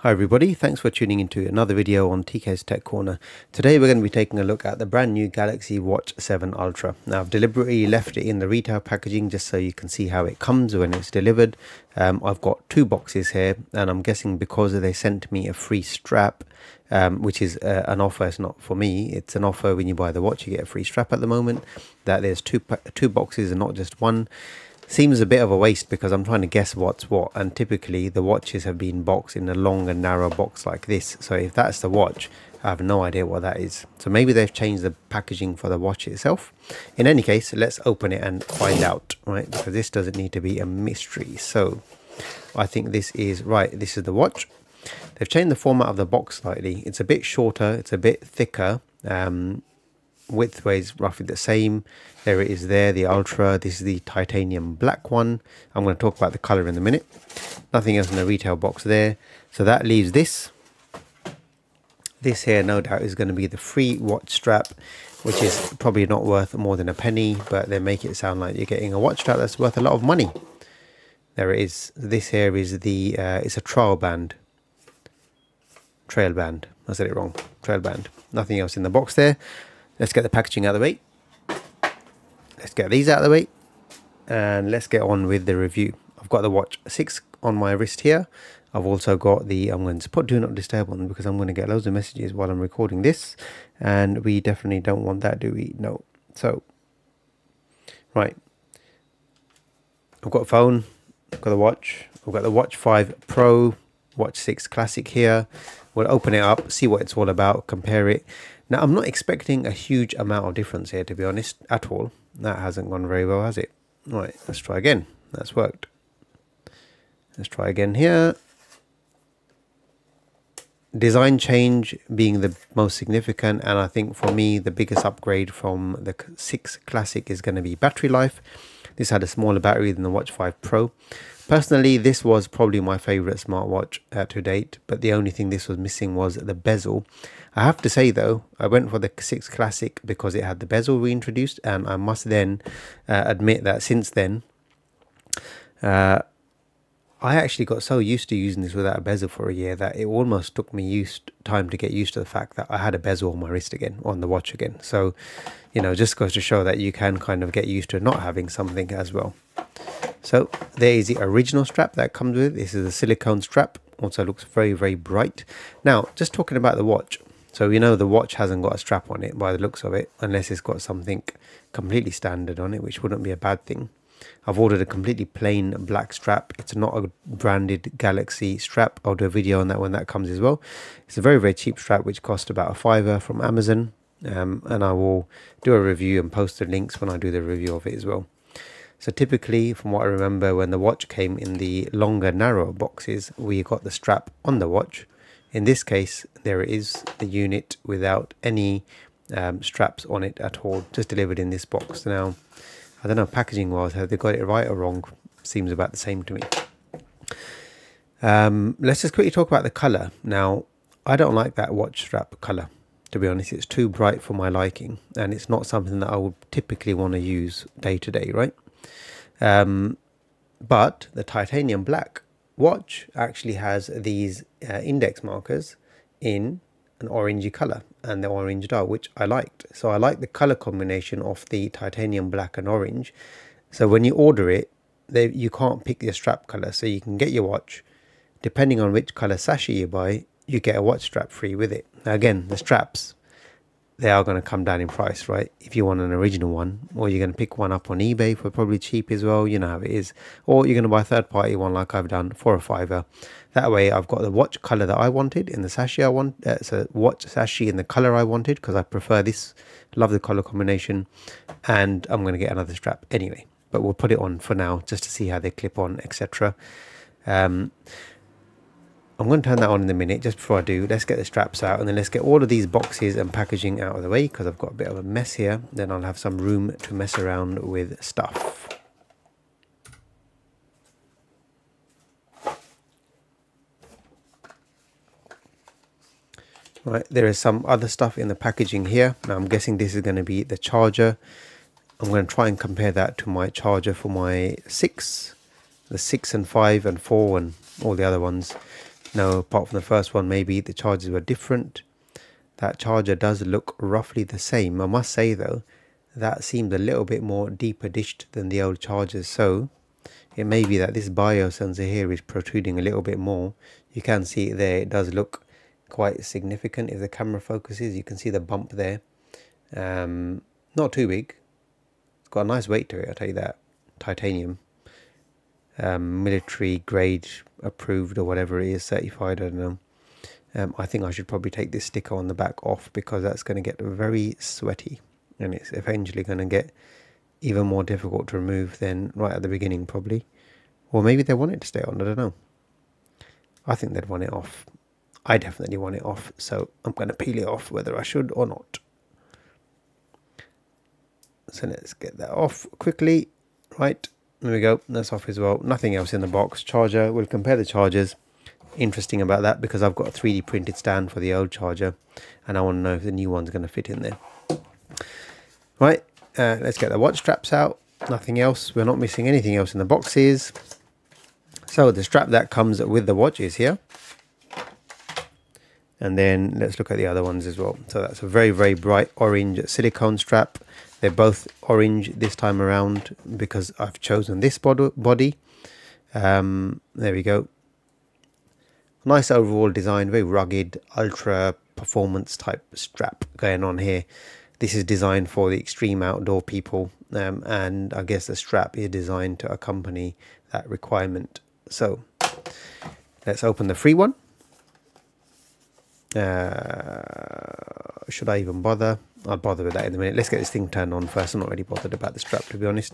Hi everybody, thanks for tuning into another video on TK's Tech Corner. Today we're going to be taking a look at the brand new Galaxy Watch 7 Ultra. Now I've deliberately left it in the retail packaging just so you can see how it comes when it's delivered. I've got two boxes here, and I'm guessing because they sent me a free strap, which is an offer. It's not for me, it's an offer. When you buy the watch you get a free strap at the moment, that there's two boxes and not just one. Seems a bit of a waste because I'm trying to guess what's what, and typically the watches have been boxed in a long and narrow box like this. So if that's the watch, I have no idea what that is. So maybe they've changed the packaging for the watch itself. In any case, let's open it and find out, right? Because this doesn't need to be a mystery. So I think this is right. This is the watch. They've changed the format of the box slightly. It's a bit shorter, it's a bit thicker. Width weighs roughly the same. There it is there, the Ultra. This is the titanium black one. I'm going to talk about the color in a minute. Nothing else in the retail box there. So that leaves this. This here no doubt is going to be the free watch strap, which is probably not worth more than a penny, but they make it sound like you're getting a watch strap that's worth a lot of money. There it is. This here is the it's a trail band. I said it wrong. Trail band. Nothing else in the box there. Let's get the packaging out of the way. Let's get these out of the way. And let's get on with the review. I've got the Watch 6 on my wrist here. I've also got the, I'm going to put Do Not Disturb on because I'm going to get loads of messages while I'm recording this. And we definitely don't want that, do we? No. So, right. I've got a phone. I've got the watch. I've got the Watch 5 Pro, Watch 6 Classic here. We'll open it up, see what it's all about, compare it. Now, I'm not expecting a huge amount of difference here, to be honest, at all. That hasn't gone very well, has it? Right, let's try again. That's worked. Let's try again here. Design change being the most significant, and I think for me, the biggest upgrade from the 6 Classic is going to be battery life. This had a smaller battery than the Watch 5 Pro. Personally, this was probably my favorite smartwatch to date, but the only thing this was missing was the bezel. I have to say though, I went for the 6 Classic because it had the bezel reintroduced, and I must then admit that since then, I actually got so used to using this without a bezel for a year that it almost took me time to get used to the fact that I had a bezel on my wrist again, on the watch again. So, you know, just goes to show that you can kind of get used to not having something as well. So there is the original strap that comes with it. This is a silicone strap. Also looks very, very bright. Now, just talking about the watch. So, you know, the watch hasn't got a strap on it by the looks of it, unless it's got something completely standard on it, which wouldn't be a bad thing. I've ordered a completely plain black strap. It's not a branded Galaxy strap. I'll do a video on that when that comes as well. It's a very, very cheap strap, which cost about a £5 from Amazon. And I will do a review and post the links when I do the review of it as well. So typically, from what I remember, when the watch came in the longer, narrower boxes, we got the strap on the watch. In this case, there is the unit without any straps on it at all, just delivered in this box. Now, I don't know, packaging wise, have they got it right or wrong? Seems about the same to me. Let's just quickly talk about the color. Now, I don't like that watch strap color. To be honest, it's too bright for my liking, and it's not something that I would typically want to use day to day, right? But the titanium black watch actually has these index markers in an orangey color and the orange dial, which I liked. So I like the color combination of the titanium black and orange. So when you order it, you can't pick your strap color, so you can get your watch depending on which color sachet you buy. You get a watch strap free with it. Now again, the straps, they are going to come down in price, right? If you want an original one, or you're going to pick one up on eBay for probably cheap as well, you know how it is, or you're going to buy a third-party one like I've done for a £5. That way I've got the watch color that I wanted in the sachet I want. It's a watch sachet in the color I wanted because I prefer this, love the color combination, and I'm going to get another strap anyway, but we'll put it on for now just to see how they clip on, etc. I'm going to turn that on in a minute. Just before I do, let's get the straps out, and then let's get all of these boxes and packaging out of the way because I've got a bit of a mess here. Then I'll have some room to mess around with stuff. Right, there is some other stuff in the packaging here. Now I'm guessing this is going to be the charger. I'm going to try and compare that to my charger for my 6, the 6 and 5 and 4 and all the other ones. No, apart from the first one, maybe the chargers were different. That charger does look roughly the same. I must say though, that seemed a little bit more deeper dished than the old chargers, so it may be that this biosensor here is protruding a little bit more. You can see it there, it does look quite significant. If the camera focuses, you can see the bump there. Not too big. It's got a nice weight to it, I'll tell you that. Titanium. Military grade approved or whatever it is, certified, I don't know. I think I should probably take this sticker on the back off, because that's going to get very sweaty and it's eventually going to get even more difficult to remove than right at the beginning probably. Or maybe they want it to stay on, I don't know. I think they'd want it off. I definitely want it off, so I'm going to peel it off whether I should or not. So let's get that off quickly. Right, there we go, that's off as well. Nothing else in the box. Charger, we'll compare the chargers. Interesting about that, because I've got a 3D printed stand for the old charger and I want to know if the new one's going to fit in there. Right, let's get the watch straps out. Nothing else, we're not missing anything else in the boxes. So the strap that comes with the watch is here. And then let's look at the other ones as well. So that's a very, very bright orange silicone strap. They're both orange this time around because I've chosen this body. There we go. Nice overall design, very rugged, ultra performance type strap going on here. This is designed for the extreme outdoor people, and I guess the strap is designed to accompany that requirement. So let's open the free one. Should I even bother? I'll bother with that in a minute. Let's get this thing turned on first. I'm not really bothered about the strap, to be honest.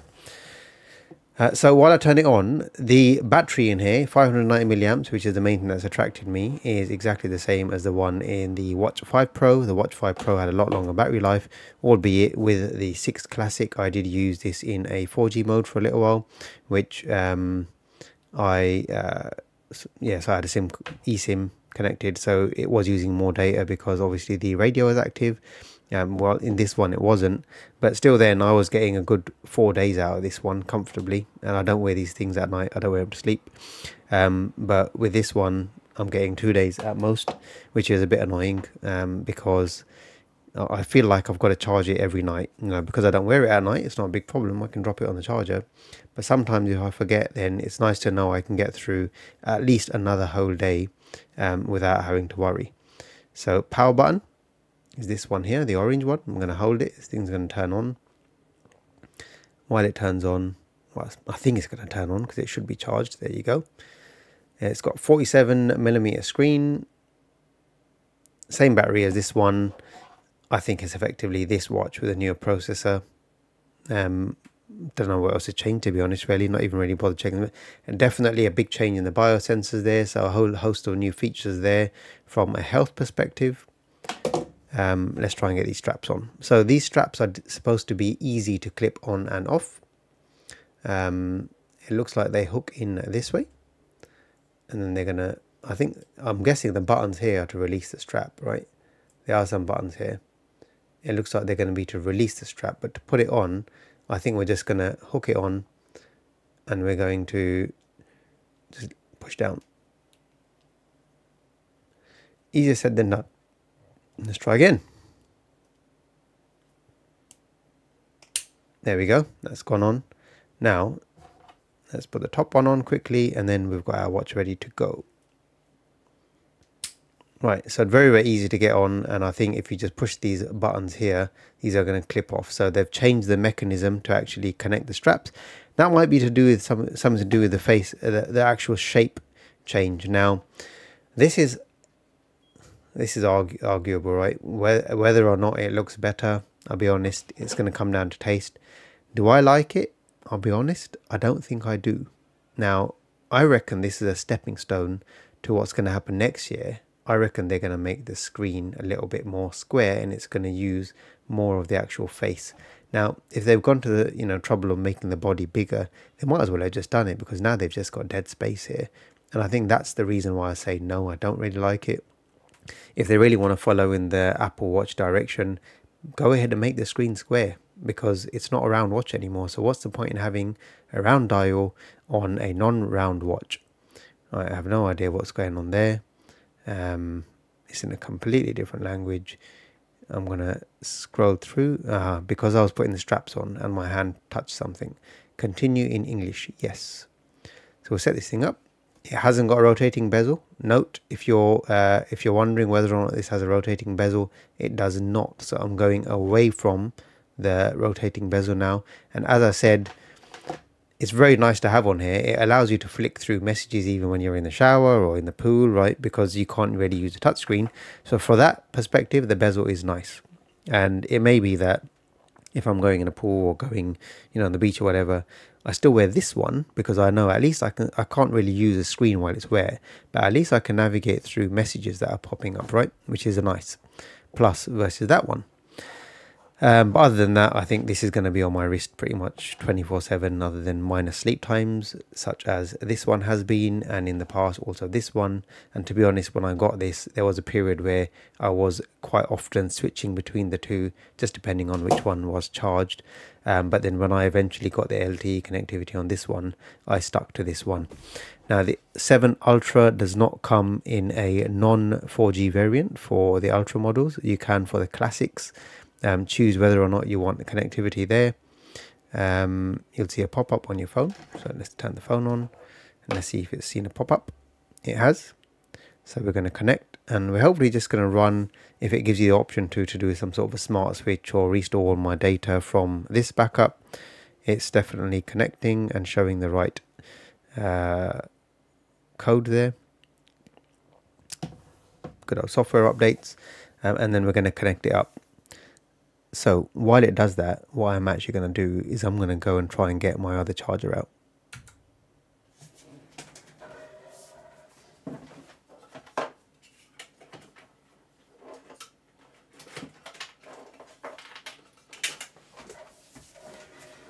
So while I turn it on, the battery in here, 590 milliamps, which is the main thing that's attracted me, is exactly the same as the one in the Watch 5 Pro. The Watch 5 Pro had a lot longer battery life, albeit with the 6 Classic, I did use this in a 4G mode for a little while, which so I had a eSIM connected, so it was using more data because obviously the radio is active. Well, in this one it wasn't, but still then I was getting a good 4 days out of this one comfortably, and I don't wear these things at night, I don't wear them to sleep. But with this one I'm getting 2 days at most, which is a bit annoying, because I feel like I've got to charge it every night. You know, because I don't wear it at night, it's not a big problem, I can drop it on the charger. But sometimes if I forget, then it's nice to know I can get through at least another whole day without having to worry. So power button is this one here, the orange one. I'm going to hold it, this thing's going to turn on. While it turns on, well, I think it's going to turn on because it should be charged. There you go. It's got 47mm screen, same battery as this one. I think it's effectively this watch with a newer processor. Don't know what else to change, to be honest, really, not even really bothered checking them. And definitely a big change in the biosensors there, so a whole host of new features there from a health perspective. Let's try and get these straps on. So these straps are supposed to be easy to clip on and off. It looks like they hook in this way, and then they're gonna, I'm guessing the buttons here are to release the strap, right? There are some buttons here. It looks like they're going to be to release the strap, but to put it on, I think we're just going to hook it on and we're going to just push down. Easier said than done. Let's try again. There we go, that's gone on. Now let's put the top one on quickly, and then we've got our watch ready to go. Right, so very, very easy to get on, and I think if you just push these buttons here, these are going to clip off. So they've changed the mechanism to actually connect the straps. That might be to do with something to do with the face, the actual shape change. Now, this is arguable, right? Whether or not it looks better, I'll be honest, it's going to come down to taste. Do I like it? I'll be honest, I don't think I do. Now, I reckon this is a stepping stone to what's going to happen next year. I reckon they're going to make the screen a little bit more square, and it's going to use more of the actual face. Now, if they've gone to the trouble of making the body bigger, they might as well have just done it, because now they've just got dead space here. And I think that's the reason why I say no, I don't really like it. If they really want to follow in the Apple Watch direction, go ahead and make the screen square, because it's not a round watch anymore. So what's the point in having a round dial on a non-round watch? I have no idea what's going on there. It's in a completely different language. I'm going to scroll through because I was putting the straps on and my hand touched something. Continue in English, yes. So we'll set this thing up. It hasn't got a rotating bezel. Note, if you're wondering whether or not this has a rotating bezel, it does not. So I'm going away from the rotating bezel now. And as I said, it's very nice to have on here. It allows you to flick through messages even when you're in the shower or in the pool, right? Because you can't really use a touchscreen. So for that perspective, the bezel is nice. And it may be that if I'm going in a pool or going, on the beach or whatever, I still wear this one because I know at least I can't really use a screen while it's wear, but at least I can navigate through messages that are popping up, right? Which is a nice plus versus that one. But other than that, I think this is going to be on my wrist pretty much 24/7, other than minor sleep times, such as this one has been, and in the past also this one. And to be honest, when I got this, there was a period where I was quite often switching between the two, just depending on which one was charged. But then when I eventually got the LTE connectivity on this one, I stuck to this one. Now the 7 Ultra does not come in a non-4G variant for the Ultra models. You can for the classics. Choose whether or not you want the connectivity there. You'll see a pop-up on your phone. So let's turn the phone on and let's see if it's seen a pop-up. It has. So we're going to connect, and we're hopefully just going to run, if it gives you the option to do some sort of a smart switch or restore all my data from this backup. It's definitely connecting and showing the right code there. Good old software updates, and then we're going to connect it up. So while it does that, what I'm actually going to do is I'm going to go and try and get my other charger out.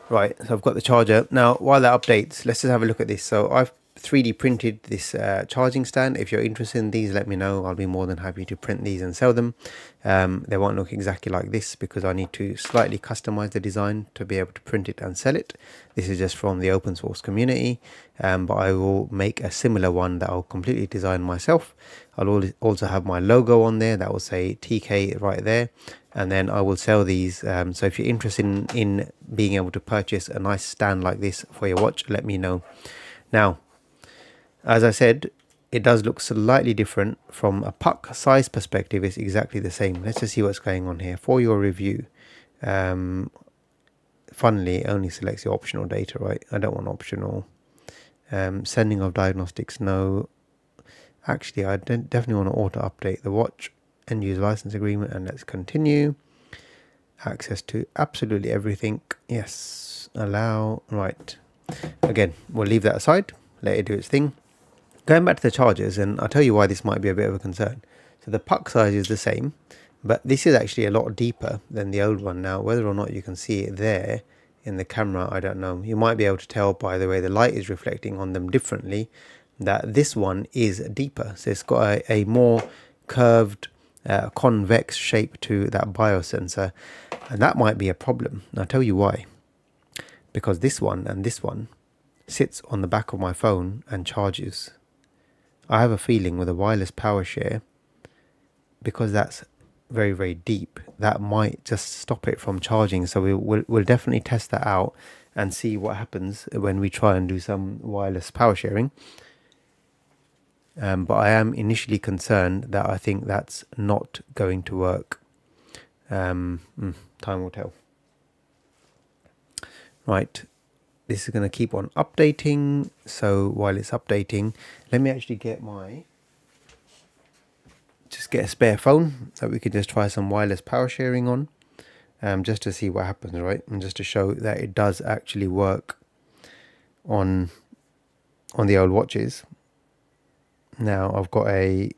Right, so I've got the charger. Now, while that updates, let's just have a look at this. So I've 3D printed this charging stand. If you're interested in these, let me know. I'll be more than happy to print these and sell them. They won't look exactly like this because I need to slightly customize the design to be able to print it and sell it. This is just from the open source community, but I will make a similar one that I'll completely design myself. I'll also have my logo on there that will say TK right there, and then I will sell these. So if you're interested in being able to purchase a nice stand like this for your watch, let me know. Now, as I said, it does look slightly different. From a puck size perspective, it's exactly the same. Let's just see what's going on here. For your review, funnily, it only selects your optional data, right? I don't want optional. Sending of diagnostics, no. Actually, I definitely want to auto update the watch. End user license agreement, and let's continue. Access to absolutely everything, yes. Allow, right. Again, we'll leave that aside, let it do its thing. Going back to the chargers, and I'll tell you why this might be a bit of a concern. So the puck size is the same, but this is actually a lot deeper than the old one. Now, whether or not you can see it there in the camera, I don't know. You might be able to tell by the way the light is reflecting on them differently that this one is deeper. So it's got a more curved, convex shape to that biosensor, and that might be a problem. And I'll tell you why. Because this one and this one sits on the back of my phone and charges. I have a feeling with a wireless power share, because that's very, very deep, that might just stop it from charging. So we'll definitely test that out and see what happens when we try and do some wireless power sharing. But I am initially concerned that I think that's not going to work. Time will tell. Right. This is going to keep on updating. So while it's updating, let me actually get get a spare phone that we could just try some wireless power sharing on, just to see what happens, right? And just to show that it does actually work on the old watches. Now I've got a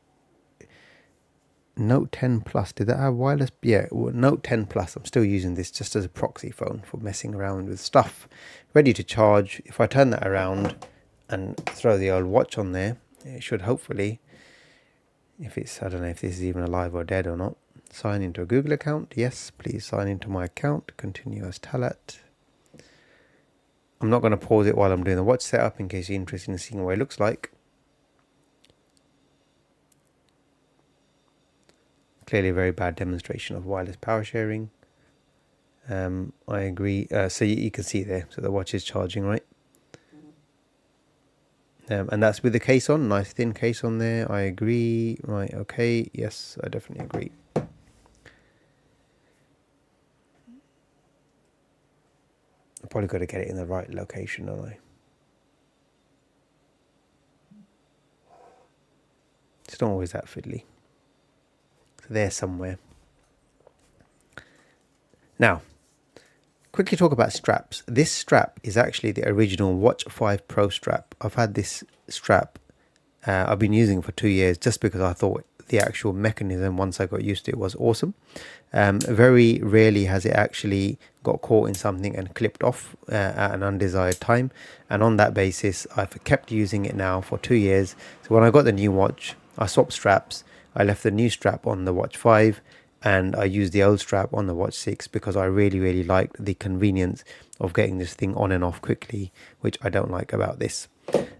Note 10 Plus. Did that have wireless? Yeah, Note 10 Plus. I'm still using this just as a proxy phone for messing around with stuff. Ready to charge. If I turn that around and throw the old watch on there, it should hopefully, if it's, I don't know if this is even alive or dead or not. Sign into a Google account. Yes, please sign into my account. Continue as Talat. I'm not going to pause it while I'm doing the watch setup in case you're interested in seeing what it looks like. clearly a very bad demonstration of wireless power sharing. I agree. So you can see there, so the watch is charging, right? And that's with the case on, nice thin case on there. I agree. Right, okay, yes, I definitely agree. I've probably got to get it in the right location, don't I? It's not always that fiddly. So there somewhere. Now, quickly talk about straps. This strap is actually the original Watch 5 Pro strap. I've had this strap, I've been using it for 2 years just because I thought the actual mechanism, once I got used to it, was awesome. Very rarely has it actually got caught in something and clipped off at an undesired time. And on that basis, I've kept using it now for 2 years. So when I got the new watch, I swapped straps. I left the new strap on the Watch 5 and I used the old strap on the Watch 6 because I really liked the convenience of getting this thing on and off quickly, which I don't like about this.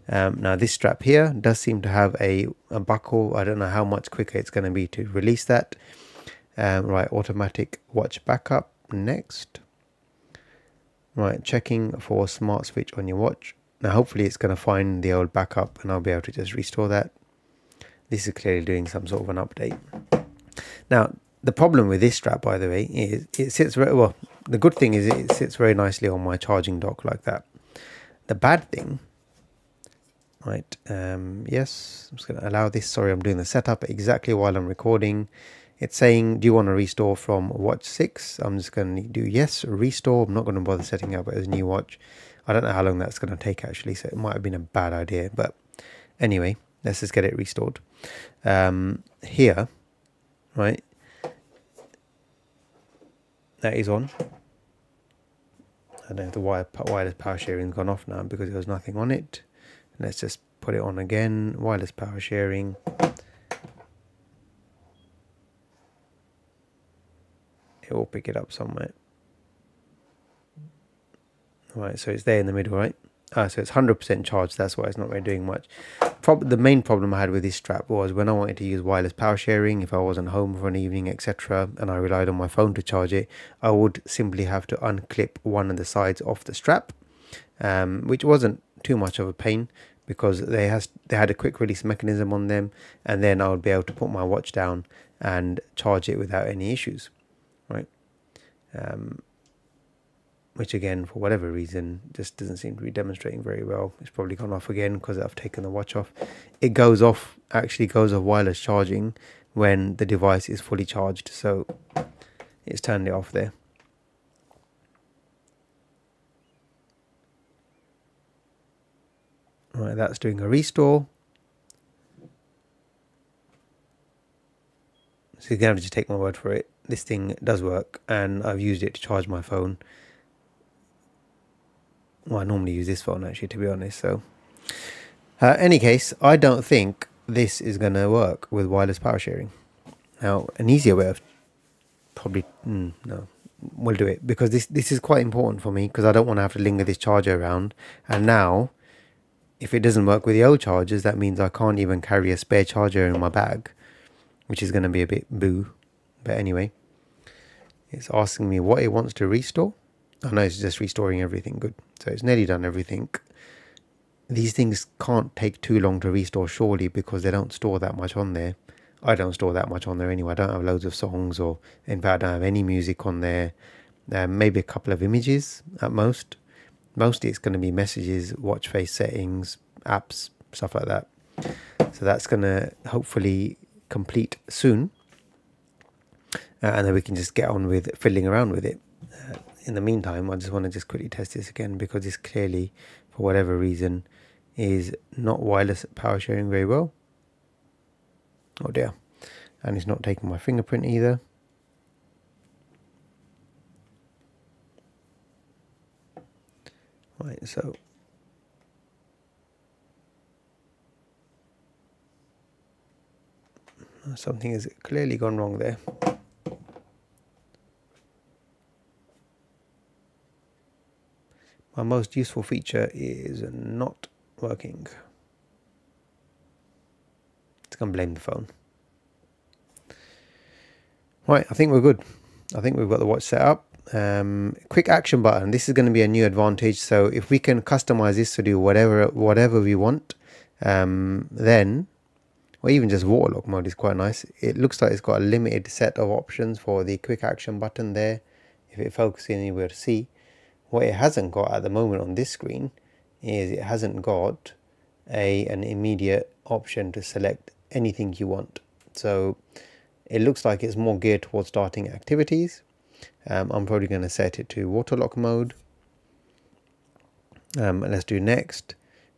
Now this strap here does seem to have a buckle. I don't know how much quicker it's going to be to release that. Right, automatic watch backup next. Right, checking for smart switch on your watch. Now hopefully it's going to find the old backup and I'll be able to just restore that. This is clearly doing some sort of an update. Now the problem with this strap, by the way, is it sits very well. The good thing is it sits very nicely on my charging dock like that. The bad thing, right, yes, I'm just going to allow this. Sorry, I'm doing the setup exactly while I'm recording. It's saying, do you want to restore from Watch 6? I'm just going to do yes, restore. I'm not going to bother setting up as a new watch. I don't know how long that's going to take actually, so it might have been a bad idea. But anyway, let's just get it restored. Here, right, that is on. I don't know if the wireless power sharing has gone off now because there was nothing on it. Let's just put it on again. Wireless power sharing. It will pick it up somewhere. Right, so it's there in the middle, right? So it's 100% charged. That's why it's not really doing much. The main problem I had with this strap was when I wanted to use wireless power sharing, if I wasn't home for an evening, etc., and I relied on my phone to charge it, I would simply have to unclip one of the sides off the strap, which wasn't too much of a pain because they had a quick release mechanism on them, and then I would be able to put my watch down and charge it without any issues, right? Which again, for whatever reason, just doesn't seem to be demonstrating very well. It's probably gone off again because I've taken the watch off. It goes off, actually goes off wireless charging when the device is fully charged. So it's turned it off there. Right, that's doing a restore. So you're going to have to take my word for it. This thing does work, and I've used it to charge my phone. Well, I normally use this phone actually, to be honest. So, any case, I don't think this is going to work with wireless power sharing. Now, an easier way of probably no, we'll do it because this is quite important for me because I don't want to have to linger this charger around. And now, if it doesn't work with the old chargers, that means I can't even carry a spare charger in my bag, which is going to be a bit boo. But anyway, it's asking me what it wants to restore. Oh no, it's just restoring everything. Good. So it's nearly done everything. These things can't take too long to restore, surely, because they don't store that much on there. I don't store that much on there anyway. I don't have loads of songs, or in fact, I don't have any music on there. Maybe a couple of images at most. Mostly it's going to be messages, watch face settings, apps, stuff like that. So that's going to hopefully complete soon. And then we can just get on with fiddling around with it. In the meantime, I just want to just quickly test this again because this clearly, for whatever reason, is not wireless power sharing very well. Oh dear. And it's not taking my fingerprint either. Right, so something has clearly gone wrong there. My most useful feature is not working. It's going to blame the phone. Right, I think we're good. I think we've got the watch set up. Quick action button. This is going to be a new advantage. So if we can customize this to do whatever we want, then, or even just water lock mode is quite nice. It looks like it's got a limited set of options for the quick action button there. If it focuses anywhere to see, what it hasn't got at the moment on this screen is it hasn't got an immediate option to select anything you want. So it looks like it's more geared towards starting activities. I'm probably going to set it to water lock mode. Let's do next.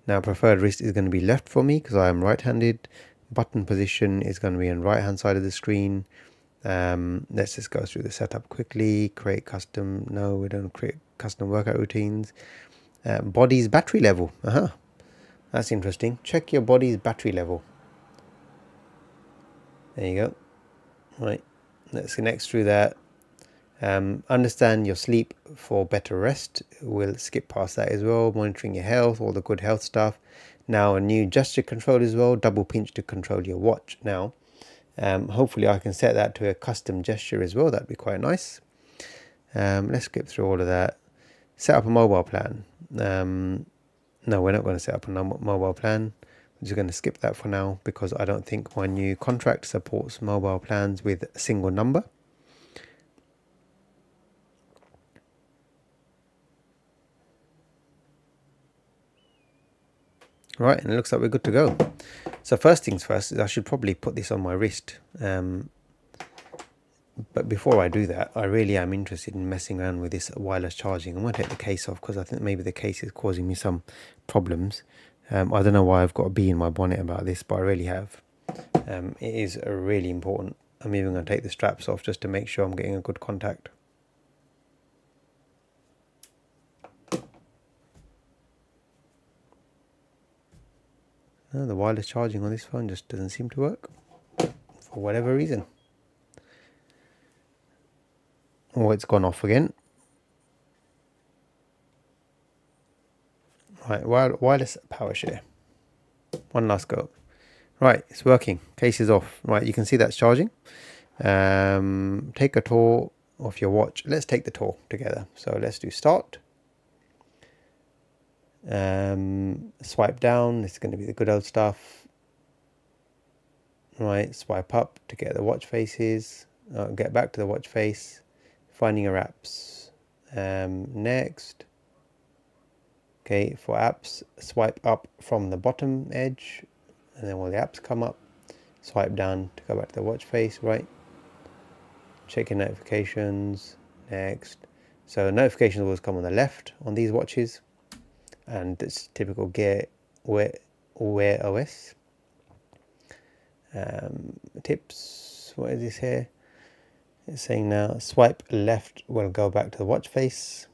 Now preferred wrist is going to be left for me because I am right-handed. Button position is going to be on the right hand side of the screen. Let's just go through the setup quickly. Create custom. No, we don't create custom workout routines. Body's battery level. That's interesting. Check your body's battery level. There you go. Right, let's go next through that. Understand your sleep for better rest. We'll skip past that as well. Monitoring your health, all the good health stuff. Now a new gesture control as well. Double pinch to control your watch. Now hopefully I can set that to a custom gesture as well. That'd be quite nice. Let's skip through all of that. Set up a mobile plan. No, we're not going to set up a mobile plan. I'm just going to skip that for now because I don't think my new contract supports mobile plans with a single number. Right, and it looks like we're good to go. So first things first is I should probably put this on my wrist. But before I do that, I really am interested in messing around with this wireless charging. I'm going to take the case off because I think maybe the case is causing me some problems. I don't know why I've got a bee in my bonnet about this, but I really have. It is really important. I'm even going to take the straps off just to make sure I'm getting a good contact. No, the wireless charging on this phone just doesn't seem to work for whatever reason. Oh, it's gone off again. Right, wireless power share. One last go. Right, it's working. Case is off. Right, you can see that's charging. Take a tour of your watch. Let's take the tour together. So let's do start. Swipe down. It's going to be the good old stuff. Right, swipe up to get the watch faces. Get back to the watch face. Finding your apps. Next. Okay, for apps, swipe up from the bottom edge, and then all the apps come up. Swipe down to go back to the watch face, right? Check your notifications. Next. So notifications always come on the left on these watches, and it's typical Gear Wear OS. Tips. What is this here? It's saying now swipe left will go back to the watch face.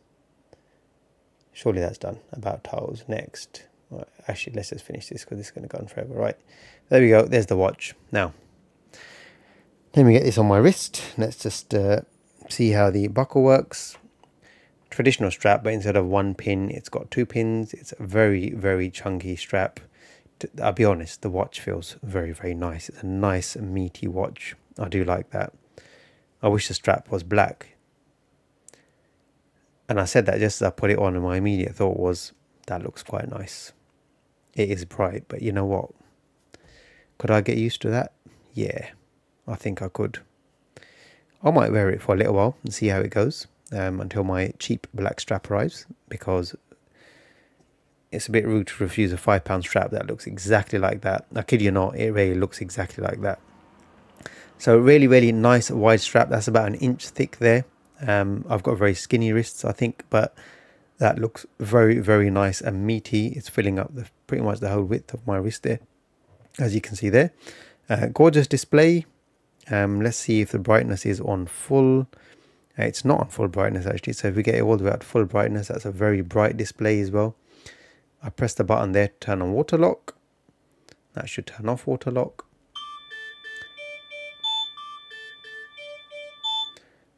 Surely that's done. About towels. Next. Right, actually, let's just finish this because this is going to go on forever. Right. There we go. There's the watch. Now, let me get this on my wrist. Let's just see how the buckle works. Traditional strap, but instead of one pin, it's got 2 pins. It's a very, very chunky strap. I'll be honest, the watch feels very, very nice. It's a nice, meaty watch. I do like that. I wish the strap was black. And I said that just as I put it on, and my immediate thought was, that looks quite nice. It is bright, but you know what? Could I get used to that? Yeah, I think I could. I might wear it for a little while and see how it goes until my cheap black strap arrives, because it's a bit rude to refuse a £5 strap that looks exactly like that. I kid you not, it really looks exactly like that. So really, really nice wide strap. That's about 1 inch thick there. I've got very skinny wrists, I think, but that looks very, very nice and meaty. It's filling up pretty much the whole width of my wrist there, as you can see there. Gorgeous display. Let's see if the brightness is on full. It's not on full brightness actually, so if we get it all the way at full brightness, that's a very bright display as well. I press the button there to turn on water lock. That should turn off water lock.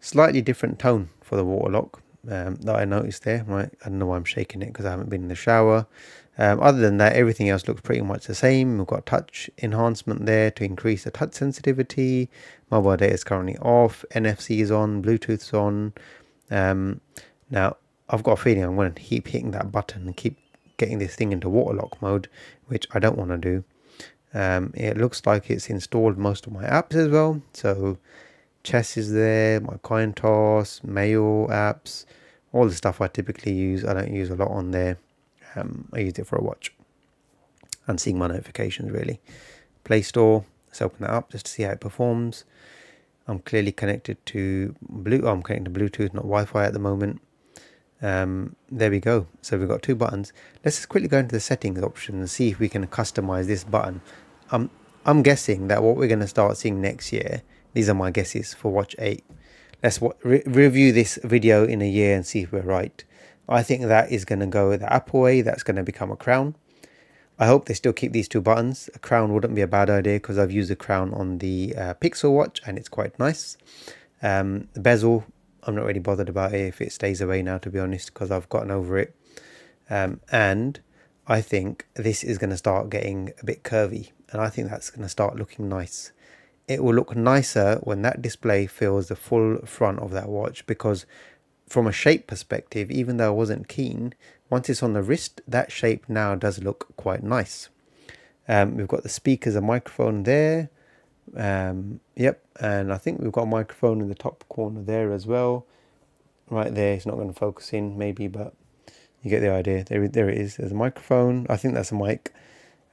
Slightly different tone for the water lock. that I noticed there, right? I don't know why I'm shaking it because I haven't been in the shower. Other than that, everything else looks pretty much the same. We've got touch enhancement there to increase the touch sensitivity. Mobile data is currently off. NFC is on. Bluetooth's on. Now, I've got a feeling I'm going to keep hitting that button and keep getting this thing into waterlock mode, which I don't want to do. It looks like it's installed most of my apps as well. So Chess is there, my coin toss, mail apps, all the stuff I typically use. I don't use a lot on there. I use it for a watch and seeing my notifications really. Play Store, let's open that up just to see how it performs. I'm clearly connected to I'm connected to Bluetooth, not Wi-Fi at the moment. There we go. So we've got two buttons. Let's just quickly go into the settings option and see if we can customize this button. I'm guessing that what we're going to start seeing next year, these are my guesses for Watch 8. Let's review this video in a year and see if we're right. I think that is going to go the Apple way. That's going to become a crown. I hope they still keep these two buttons. A crown wouldn't be a bad idea because I've used a crown on the Pixel Watch and it's quite nice. The bezel, I'm not really bothered about it if it stays away now, to be honest, because I've gotten over it. And I think this is going to start getting a bit curvy, and I think that's going to start looking nice. It will look nicer when that display fills the full front of that watch, because from a shape perspective, even though I wasn't keen, once it's on the wrist, that shape now does look quite nice. We've got the speakers and microphone there. Yep, and I think we've got a microphone in the top corner there as well. Right there, it's not going to focus in maybe, but you get the idea. There it is. There's a microphone. I think that's a mic.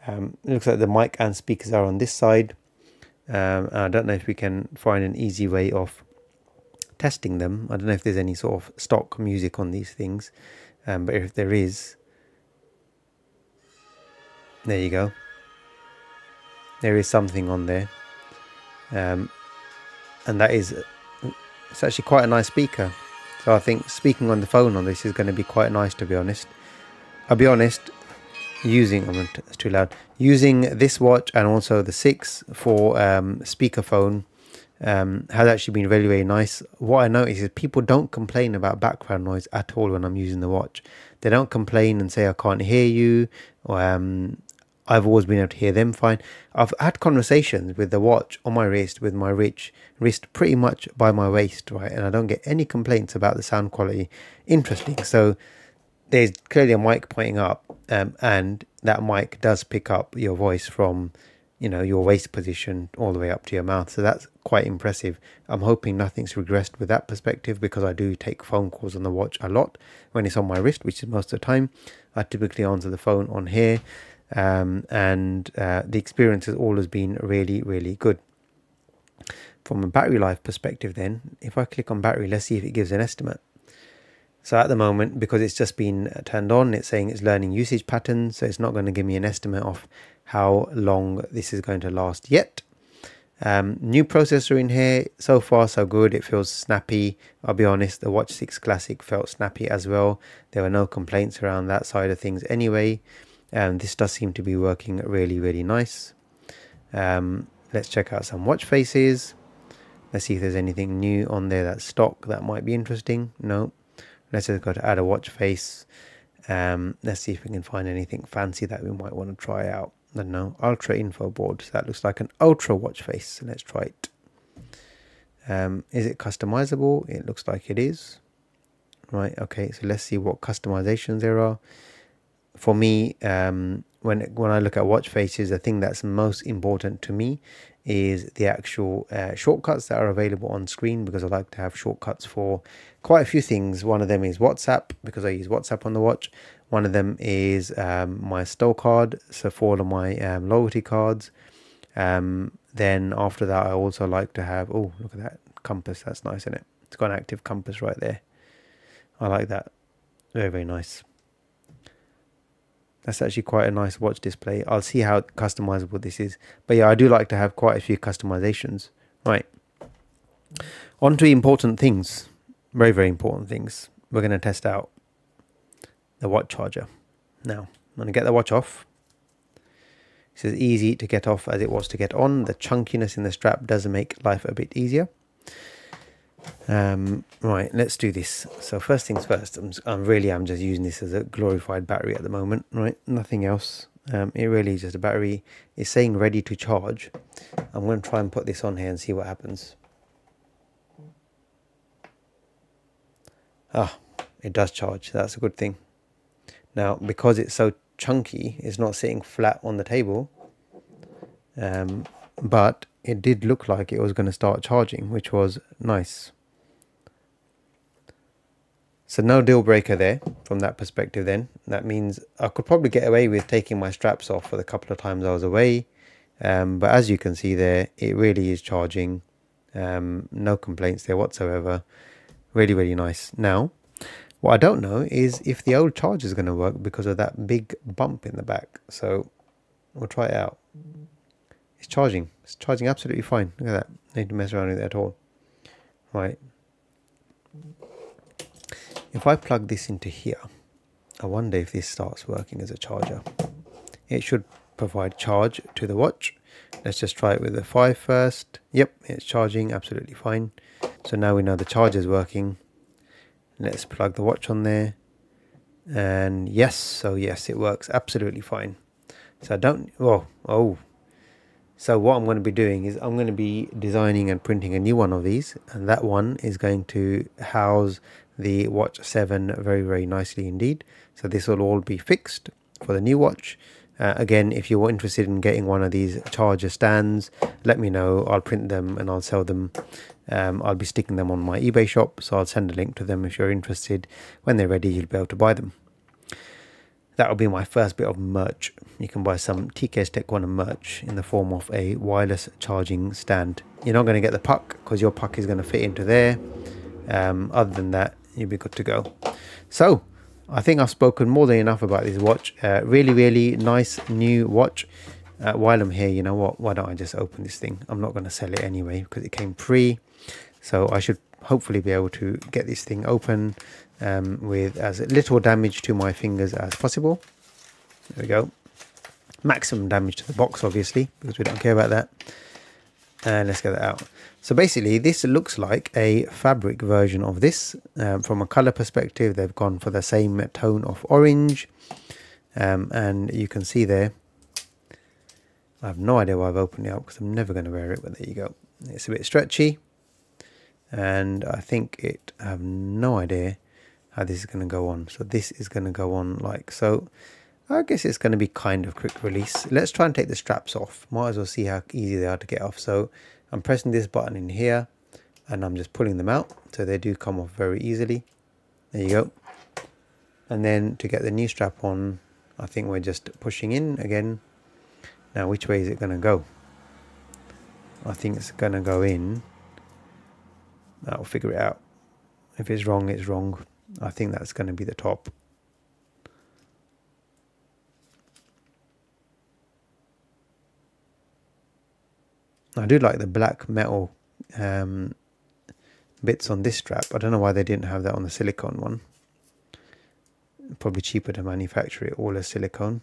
It looks like the mic and speakers are on this side. And I don't know if we can find an easy way of testing them. I don't know if there's any sort of stock music on these things, but if there is, there you go. There is something on there. And that is, it's actually quite a nice speaker. So I think speaking on the phone on this is going to be quite nice, to be honest. I'll be honest, it's too loud, using this watch and also the 6 for speakerphone has actually been very, very nice. What I notice is people don't complain about background noise at all when I'm using the watch. They don't complain and say I can't hear you, or I've always been able to hear them fine. I've had conversations with the watch on my wrist, with my wrist pretty much by my waist, right? And I don't get any complaints about the sound quality. Interesting. So there's clearly a mic pointing up, and that mic does pick up your voice from, you know, your waist position all the way up to your mouth. So that's quite impressive. I'm hoping nothing's regressed with that perspective, because I do take phone calls on the watch a lot when it's on my wrist, which is most of the time. I typically answer the phone on here. The experience has always been really, really good. From a battery life perspective then, if I click on battery, let's see if it gives an estimate. So at the moment, because it's just been turned on, it's saying it's learning usage patterns, so it's not going to give me an estimate of how long this is going to last yet. New processor in here, so far so good. It feels snappy. I'll be honest, the Watch 6 Classic felt snappy as well. There were no complaints around that side of things anyway. This does seem to be working really, really nice. Let's check out some watch faces. Let's see if there's anything new on there that's stock that might be interesting. No. Let's just go to add a watch face. Let's see if we can find anything fancy that we might want to try out. I don't know. Ultra info board. So that looks like an ultra watch face. So let's try it. Is it customizable? It looks like it is. Right. Okay. So let's see what customizations there are. For me, when I look at watch faces, the thing that's most important to me is the actual shortcuts that are available on screen, because I like to have shortcuts for quite a few things. One of them is WhatsApp, because I use WhatsApp on the watch. One of them is my Stow card, so for all of my loyalty cards. Then after that, I also like to have, oh, look at that compass. That's nice, isn't it? It's got an active compass right there. I like that. Very, very nice. That's actually quite a nice watch display. I'll see how customizable this is. But yeah, I do like to have quite a few customizations. Right. On to important things. Very, very important things. We're going to test out the watch charger. Now, I'm going to get the watch off. It's as easy to get off as it was to get on. The chunkiness in the strap does make life a bit easier. Right, let's do this. So first things first, I'm just using this as a glorified battery at the moment, right? Nothing else. It really is just a battery. It's saying ready to charge. I'm going to try and put this on here and see what happens. Ah, it does charge. That's a good thing. Now, because it's so chunky, it's not sitting flat on the table. But it did look like it was going to start charging, which was nice. So no deal breaker there from that perspective then. That means I could probably get away with taking my straps off for the couple of times I was away. But as you can see there, it really is charging. No complaints there whatsoever. Really, really nice. Now, what I don't know is if the old charger is going to work because of that big bump in the back. So we'll try it out. It's charging. It's charging absolutely fine. Look at that. No need to mess around with it at all. Right. If I plug this into here, I wonder if this starts working as a charger. It should provide charge to the watch. Let's just try it with the 5 first. Yep, it's charging absolutely fine. So now we know the charger is working. Let's plug the watch on there. And yes, so yes, it works absolutely fine. So I don't, so what I'm going to be doing is I'm going to be designing and printing a new one of these, and that one is going to house the Watch 7 very, very nicely indeed. So this will all be fixed for the new watch. Again, if you're interested in getting one of these charger stands, let me know. I'll print them and I'll sell them. I'll be sticking them on my eBay shop, so I'll send a link to them if you're interested. When they're ready, you'll be able to buy them. That will be my first bit of merch. You can buy some TKS Tech One merch in the form of a wireless charging stand. You're not going to get the puck because your puck is going to fit into there. Other than that, you'll be good to go. So I think I've spoken more than enough about this watch. Really, really nice new watch. While I'm here, you know what? Why don't I just open this thing? I'm not going to sell it anyway because it came free. So I should hopefully be able to get this thing open with as little damage to my fingers as possible. There we go. Maximum damage to the box, obviously, because we don't care about that. And let's get that out. So basically, this looks like a fabric version of this. From a color perspective, they've gone for the same tone of orange. And you can see there, I have no idea why I've opened it up because I'm never going to wear it, but there you go. It's a bit stretchy. And I think I have no idea how this is going to go on. So this is going to go on like so. I guess it's going to be kind of quick release. Let's try and take the straps off. Might as well see how easy they are to get off. So I'm pressing this button in here and I'm just pulling them out. So they do come off very easily. There you go. And then to get the new strap on, I think we're just pushing in again. Now, which way is it going to go? I think it's going to go in. I'll figure it out. If it's wrong, it's wrong. I think that's going to be the top. I do like the black metal bits on this strap. I don't know why they didn't have that on the silicone one. Probably cheaper to manufacture it all as silicone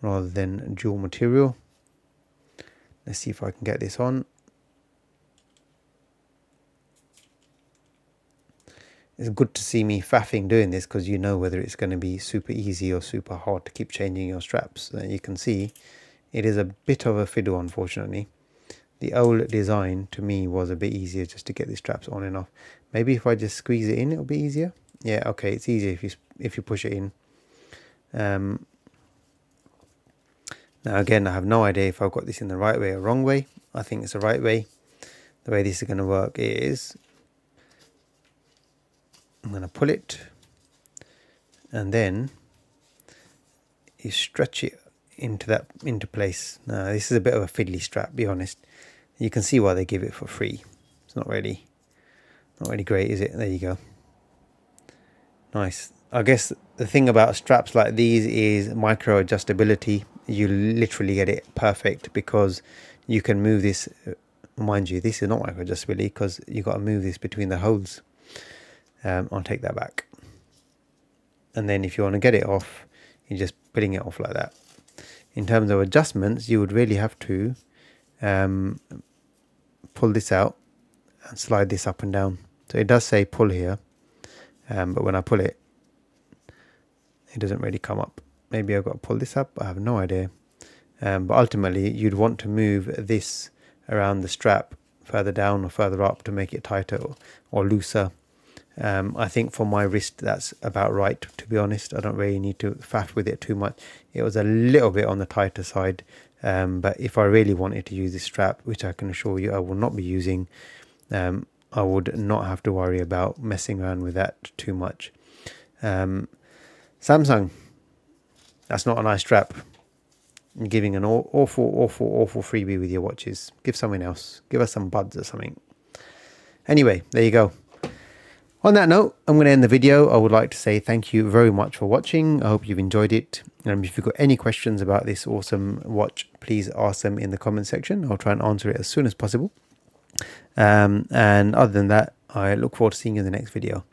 rather than dual material. Let's see if I can get this on. It's good to see me faffing doing this because you know whether it's going to be super easy or super hard to keep changing your straps. You can see it is a bit of a fiddle, unfortunately. The old design to me was a bit easier just to get the straps on and off. Maybe if I just squeeze it in, it'll be easier. Yeah, okay, it's easier if you push it in. Now again, I have no idea if I've got this in the right way or wrong way. I think it's the right way. The way this is going to work is I'm going to pull it and then you stretch it into place. Now this is a bit of a fiddly strap, be honest. You can see why they give it for free. It's not really great, is it? There you go. Nice. I guess the thing about straps like these is micro adjustability. You literally get it perfect because you can move this. Mind you, this is not micro adjustability because you've got to move this between the holes. I'll take that back. And then if you want to get it off, you're just putting it off like that. In terms of adjustments, you would really have to pull this out and slide this up and down. So it does say pull here, but when I pull it, it doesn't really come up. Maybe I've got to pull this up, I have no idea. But ultimately you'd want to move this around the strap further down or further up to make it tighter or looser. I think for my wrist that's about right, to be honest. I don't really need to faff with it too much. It was a little bit on the tighter side, but if I really wanted to use this strap, which I can assure you I will not be using, I would not have to worry about messing around with that too much. Samsung, that's not a nice strap. You're giving an awful freebie with your watches. Give someone else. Give us some buds or something. Anyway, there you go. On that note, I'm going to end the video. I would like to say thank you very much for watching. I hope you've enjoyed it. If you've got any questions about this awesome watch, please ask them in the comment section. I'll try and answer it as soon as possible. And other than that, I look forward to seeing you in the next video.